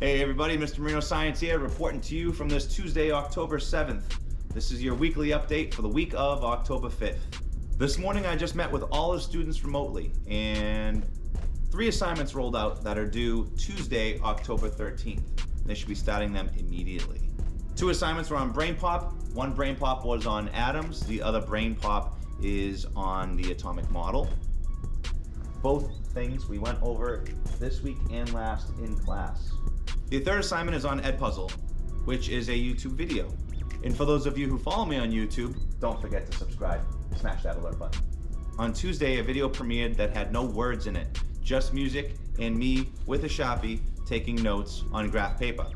Hey everybody, MrMarinoScience here, reporting to you from this Tuesday, October 7th. This is your weekly update for the week of October 5th. This morning I just met with all the students remotely, and 3 assignments rolled out that are due Tuesday, October 13th. They should be starting them immediately. 2 assignments were on Brain Pop. One Brain Pop was on atoms, the other Brain Pop is on the atomic model. Both things we went over this week and last in class. The 3rd assignment is on Edpuzzle, which is a YouTube video. And for those of you who follow me on YouTube, don't forget to subscribe. Smash that alert button. On Tuesday, a video premiered that had no words in it, just music and me with a Sharpie taking notes on graph paper.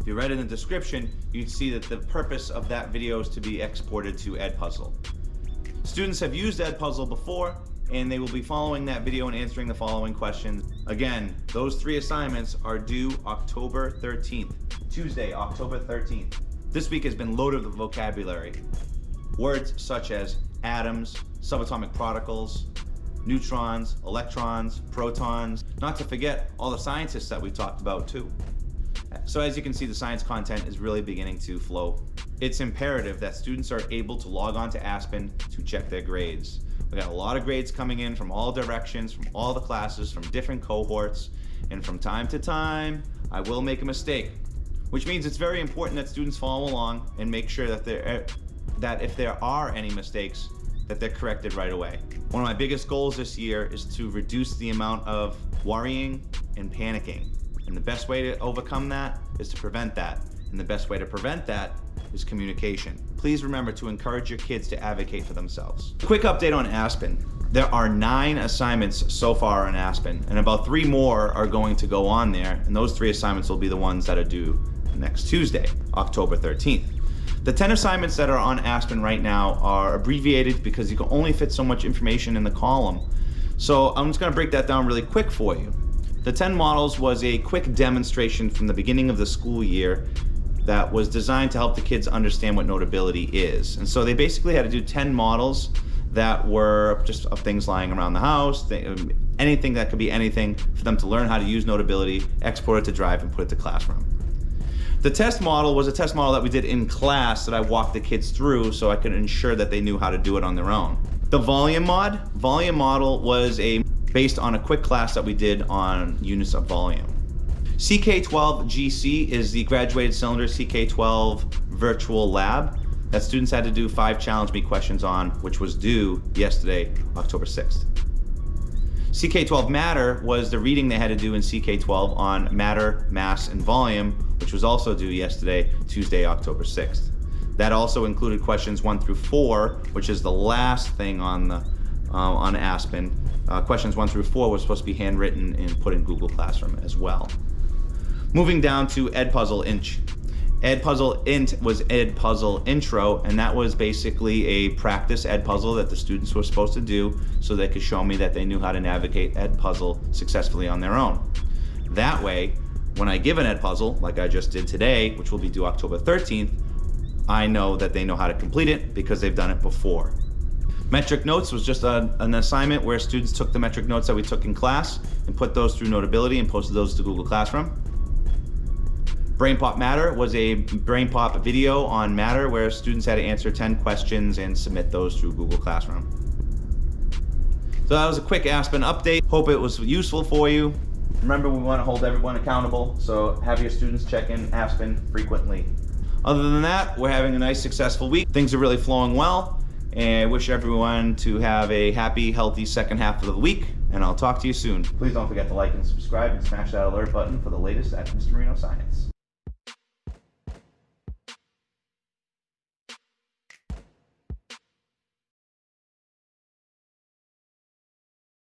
If you read in the description, you'd see that the purpose of that video is to be exported to Edpuzzle. Students have used Edpuzzle before, and they will be following that video and answering the following questions. Again, those 3 assignments are due October 13th, Tuesday, October 13th. This week has been loaded with vocabulary. Words such as atoms, subatomic particles, neutrons, electrons, protons, not to forget all the scientists that we talked about too. So as you can see, the science content is really beginning to flow. It's imperative that students are able to log on to ASPEN to check their grades. We got a lot of grades coming in from all directions, from all the classes, from different cohorts, and from time to time, I will make a mistake, which means it's very important that students follow along and make sure that if there are any mistakes, that they're corrected right away. One of my biggest goals this year is to reduce the amount of worrying and panicking. And the best way to overcome that is to prevent that. And the best way to prevent that is communication. Please remember to encourage your kids to advocate for themselves. Quick update on ASPEN. There are 9 assignments so far on ASPEN, and about 3 more are going to go on there, and those 3 assignments will be the ones that are due next Tuesday, October 13th. The 10 assignments that are on ASPEN right now are abbreviated because you can only fit so much information in the column. So I'm just gonna break that down really quick for you. The 10 models was a quick demonstration from the beginning of the school year that was designed to help the kids understand what notability is. And so they basically had to do 10 models that were just of things lying around the house, anything that could be anything for them to learn how to use notability, export it to Drive, and put it to Classroom. The test model was a test model that we did in class that I walked the kids through so I could ensure that they knew how to do it on their own. The volume model was based on a quick class that we did on units of volume. CK12GC is the graduated cylinder CK12 virtual lab that students had to do 5 challenge me questions on, which was due yesterday, October 6th. CK12 matter was the reading they had to do in CK12 on matter, mass, and volume, which was also due yesterday, Tuesday, October 6th. That also included questions 1 through 4, which is the last thing on ASPEN. Questions 1 through 4 was supposed to be handwritten and put in Google Classroom as well. Moving down to Edpuzzle Int. Edpuzzle Int was Edpuzzle Intro, and that was basically a practice Edpuzzle that the students were supposed to do so they could show me that they knew how to navigate Edpuzzle successfully on their own. That way, when I give an Edpuzzle, like I just did today, which will be due October 13th, I know that they know how to complete it because they've done it before. Metric notes was just an assignment where students took the metric notes that we took in class and put those through Notability and posted those to Google Classroom. Brain Pop Matter was a Brain Pop video on Matter where students had to answer 10 questions and submit those through Google Classroom. So that was a quick ASPEN update. Hope it was useful for you. Remember, we want to hold everyone accountable, so have your students check in ASPEN frequently. Other than that, we're having a nice, successful week. Things are really flowing well, and I wish everyone to have a happy, healthy second half of the week, and I'll talk to you soon. Please don't forget to like and subscribe and smash that alert button for the latest at MrMarinoScience.